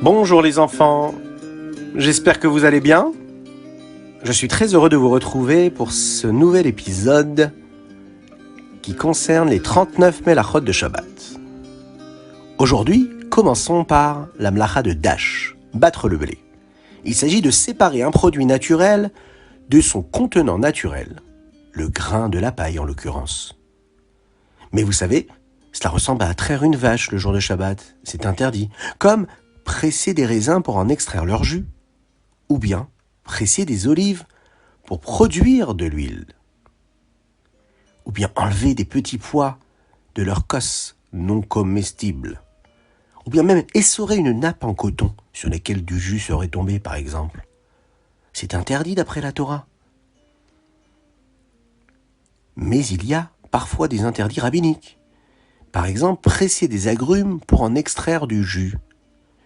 Bonjour les enfants, j'espère que vous allez bien. Je suis très heureux de vous retrouver pour ce nouvel épisode qui concerne les 39 Melachot de Shabbat. Aujourd'hui, commençons par la melacha de dash, battre le blé. Il s'agit de séparer un produit naturel de son contenant naturel, le grain de la paille en l'occurrence. Mais vous savez, cela ressemble à traire une vache le jour de Shabbat, c'est interdit, comme presser des raisins pour en extraire leur jus, ou bien presser des olives pour produire de l'huile, ou bien enlever des petits pois de leur cosse non comestible, ou bien même essorer une nappe en coton sur laquelle du jus serait tombé par exemple. C'est interdit d'après la Torah. Mais il y a parfois des interdits rabbiniques. Par exemple, presser des agrumes pour en extraire du jus.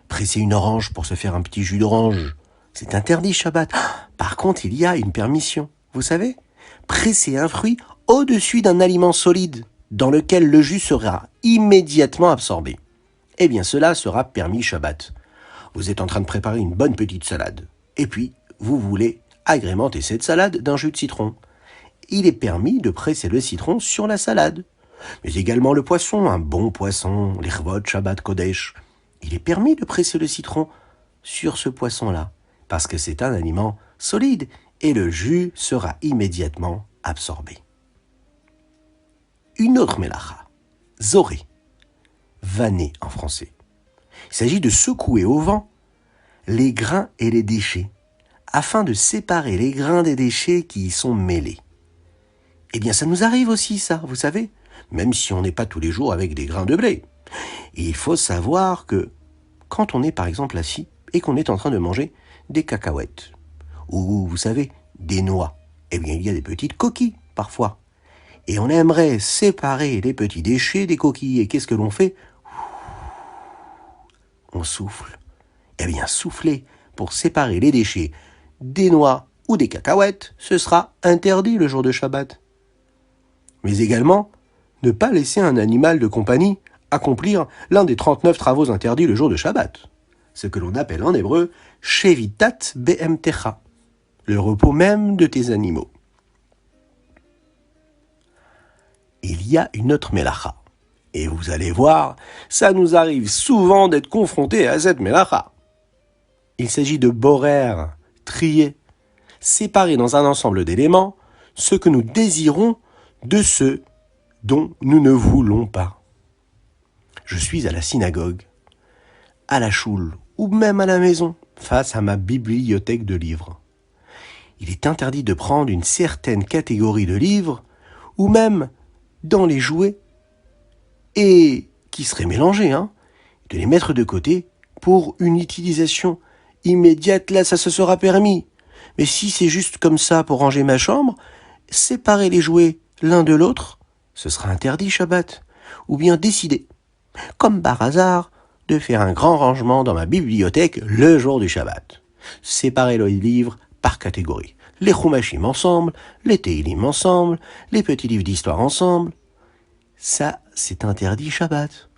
Presser une orange pour se faire un petit jus d'orange. C'est interdit Shabbat. Par contre, il y a une permission. Vous savez, presser un fruit au-dessus d'un aliment solide dans lequel le jus sera immédiatement absorbé. Eh bien, cela sera permis Shabbat. Vous êtes en train de préparer une bonne petite salade. Et puis, vous voulez agrémenter cette salade d'un jus de citron. Il est permis de presser le citron sur la salade. Mais également le poisson, un bon poisson, l'Irvot Shabbat Kodesh. Il est permis de presser le citron sur ce poisson-là, parce que c'est un aliment solide et le jus sera immédiatement absorbé. Une autre melacha, zoré, vanner en français. Il s'agit de secouer au vent les grains et les déchets, afin de séparer les grains des déchets qui y sont mêlés. Eh bien, ça nous arrive aussi, ça, vous savez, même si on n'est pas tous les jours avec des grains de blé. Et il faut savoir que quand on est par exemple assis et qu'on est en train de manger des cacahuètes, ou vous savez, des noix, eh bien il y a des petites coquilles parfois. Et on aimerait séparer les petits déchets des coquilles. Et qu'est-ce que l'on fait ? On souffle. Eh bien souffler pour séparer les déchets des noix ou des cacahuètes, ce sera interdit le jour de Shabbat. Mais également, ne pas laisser un animal de compagnie accomplir l'un des 39 travaux interdits le jour de Shabbat, ce que l'on appelle en hébreu « shevitat behemtecha », le repos même de tes animaux. Il y a une autre melacha, et vous allez voir, ça nous arrive souvent d'être confrontés à cette melacha. Il s'agit de borer, trier, séparer dans un ensemble d'éléments ce que nous désirons de ceux dont nous ne voulons pas. Je suis à la synagogue, à la choule ou même à la maison, face à ma bibliothèque de livres. Il est interdit de prendre une certaine catégorie de livres ou même dans les jouets et qui seraient mélangés, de les mettre de côté pour une utilisation immédiate. Là, ça se sera permis. Mais si c'est juste comme ça pour ranger ma chambre, séparer les jouets l'un de l'autre, ce sera interdit Shabbat, ou bien décider, comme par hasard, de faire un grand rangement dans ma bibliothèque le jour du Shabbat. Séparer les livres par catégorie. Les Chumashim ensemble, les Teilim ensemble, les petits livres d'histoire ensemble. Ça, c'est interdit Shabbat.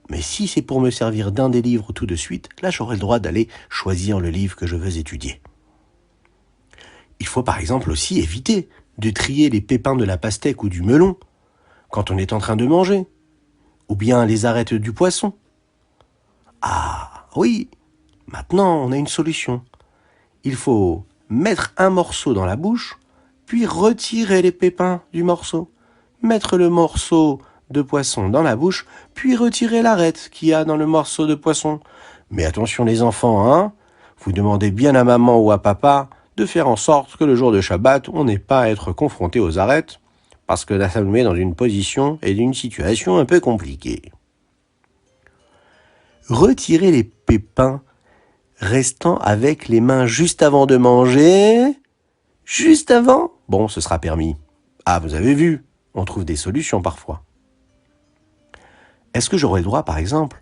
Mais si c'est pour me servir d'un des livres tout de suite, là j'aurai le droit d'aller choisir le livre que je veux étudier. Il faut par exemple aussi éviter de trier les pépins de la pastèque ou du melon quand on est en train de manger, ou bien les arêtes du poisson. Ah oui, maintenant on a une solution. Il faut mettre un morceau dans la bouche, puis retirer les pépins du morceau. Mettre le morceau de poisson dans la bouche, puis retirer l'arête qu'il y a dans le morceau de poisson. Mais attention les enfants, vous demandez bien à maman ou à papa de faire en sorte que le jour de Shabbat, on n'ait pas à être confronté aux arêtes, parce que là, ça nous met dans une position et une situation un peu compliquée. Retirez les pépins restant avec les mains juste avant de manger. Juste avant ? Bon, ce sera permis. Ah, vous avez vu, on trouve des solutions parfois. Est-ce que j'aurai le droit, par exemple,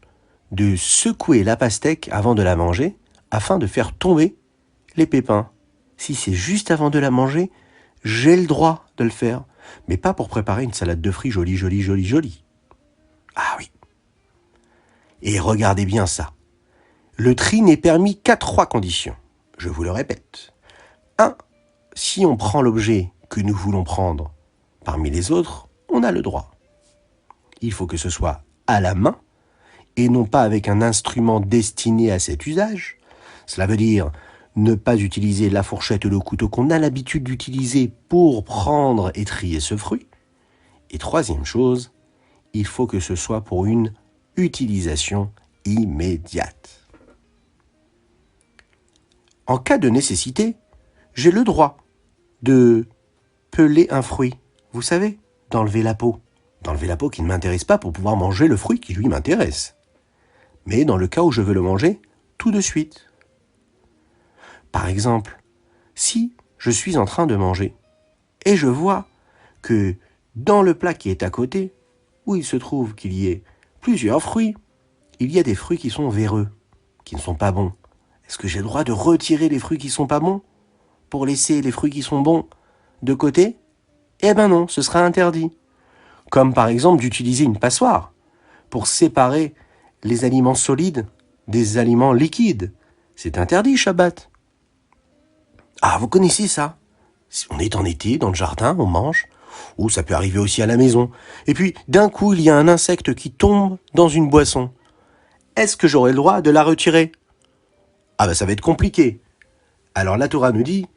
de secouer la pastèque avant de la manger afin de faire tomber les pépins ? Si c'est juste avant de la manger, j'ai le droit de le faire, mais pas pour préparer une salade de fruits jolie. Ah oui. Et regardez bien ça. Le tri n'est permis qu'à 3 conditions. Je vous le répète. 1. Si on prend l'objet que nous voulons prendre parmi les autres, on a le droit. Il faut que ce soit à la main et non pas avec un instrument destiné à cet usage. Cela veut dire ne pas utiliser la fourchette ou le couteau qu'on a l'habitude d'utiliser pour prendre et trier ce fruit. Et 3e chose, il faut que ce soit pour une utilisation immédiate. En cas de nécessité, j'ai le droit de peler un fruit. Vous savez, d'enlever la peau. D'enlever la peau qui ne m'intéresse pas pour pouvoir manger le fruit qui lui m'intéresse. Mais dans le cas où je veux le manger, tout de suite. Par exemple, si je suis en train de manger et je vois que dans le plat qui est à côté, où il se trouve qu'il y ait plusieurs fruits, il y a des fruits qui sont véreux, qui ne sont pas bons. Est-ce que j'ai le droit de retirer les fruits qui ne sont pas bons pour laisser les fruits qui sont bons de côté? Eh ben non, ce sera interdit. Comme par exemple d'utiliser une passoire pour séparer les aliments solides des aliments liquides. C'est interdit, Shabbat. Ah, vous connaissez ça? On est en été, dans le jardin, on mange. Ou ça peut arriver aussi à la maison. Et puis, d'un coup, il y a un insecte qui tombe dans une boisson. Est-ce que j'aurai le droit de la retirer? Ah ben ça va être compliqué. Alors la Torah nous dit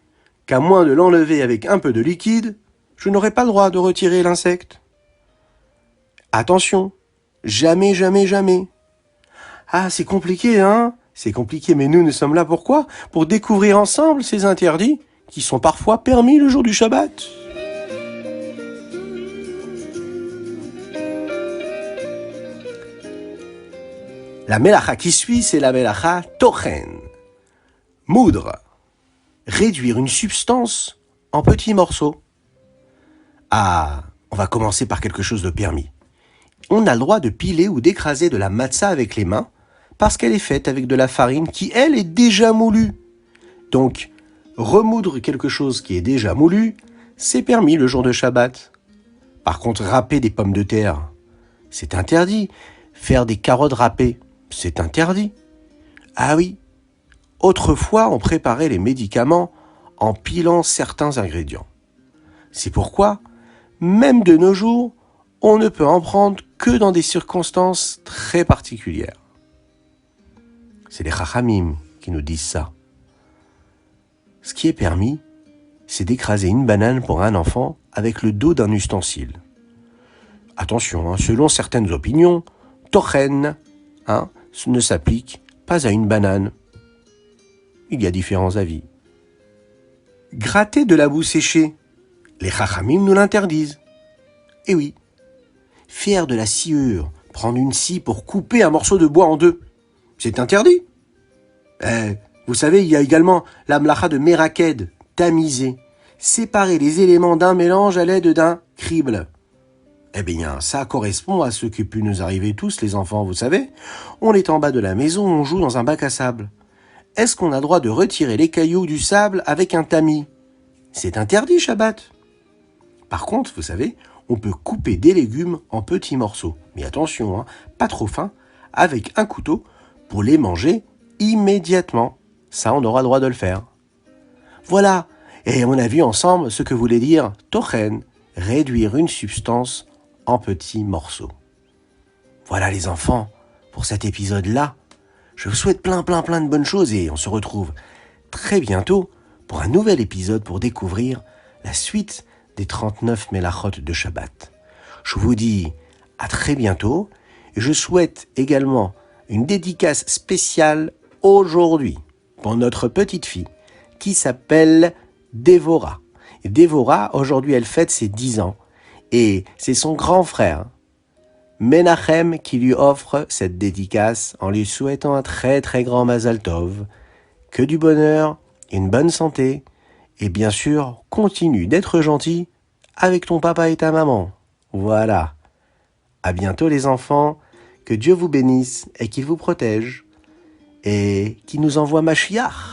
qu'à moins de l'enlever avec un peu de liquide, je n'aurai pas le droit de retirer l'insecte. Attention, jamais, jamais, jamais. Ah, c'est compliqué, hein? C'est compliqué, mais nous sommes là pourquoi? Pour découvrir ensemble ces interdits qui sont parfois permis le jour du Shabbat. La mélacha qui suit, c'est la mélacha tochen. Moudre. Réduire une substance en petits morceaux. Ah, on va commencer par quelque chose de permis. On a le droit de piler ou d'écraser de la matzah avec les mains parce qu'elle est faite avec de la farine qui, elle, est déjà moulue. Donc, remoudre quelque chose qui est déjà moulu, c'est permis le jour de Shabbat. Par contre, râper des pommes de terre, c'est interdit. Faire des carottes râpées, c'est interdit. Ah oui, autrefois, on préparait les médicaments en pilant certains ingrédients. C'est pourquoi, même de nos jours, on ne peut en prendre que dans des circonstances très particulières. C'est les Chachamim qui nous disent ça. Ce qui est permis, c'est d'écraser une banane pour un enfant avec le dos d'un ustensile. Attention, selon certaines opinions, tochen ne s'applique pas à une banane. Il y a différents avis. Gratter de la boue séchée, les Chachamim nous l'interdisent. Eh oui, faire de la sciure, prendre une scie pour couper un morceau de bois en deux, c'est interdit. Vous savez, il y a également la mlacha de meraked, tamiser, séparer les éléments d'un mélange à l'aide d'un crible. Eh bien, ça correspond à ce qui peut nous arriver tous, les enfants, vous savez. On est en bas de la maison, on joue dans un bac à sable. Est-ce qu'on a le droit de retirer les cailloux du sable avec un tamis? C'est interdit, Shabbat. Par contre, vous savez, on peut couper des légumes en petits morceaux. Mais attention, pas trop fins, avec un couteau pour les manger immédiatement. Ça, on aura le droit de le faire. Voilà, et on a vu ensemble ce que voulait dire tochen, réduire une substance en petits morceaux. Voilà les enfants, pour cet épisode-là. Je vous souhaite plein de bonnes choses et on se retrouve très bientôt pour un nouvel épisode pour découvrir la suite des 39 mélachot de Shabbat. Je vous dis à très bientôt et je souhaite également une dédicace spéciale aujourd'hui pour notre petite fille qui s'appelle Dévora. Et Dévora, aujourd'hui, elle fête ses 10 ans et c'est son grand frère Menachem qui lui offre cette dédicace en lui souhaitant un très grand Mazal Tov, que du bonheur, une bonne santé et bien sûr, continue d'être gentil avec ton papa et ta maman. Voilà. À bientôt les enfants, que Dieu vous bénisse et qu'il vous protège et qu'il nous envoie Mashiach.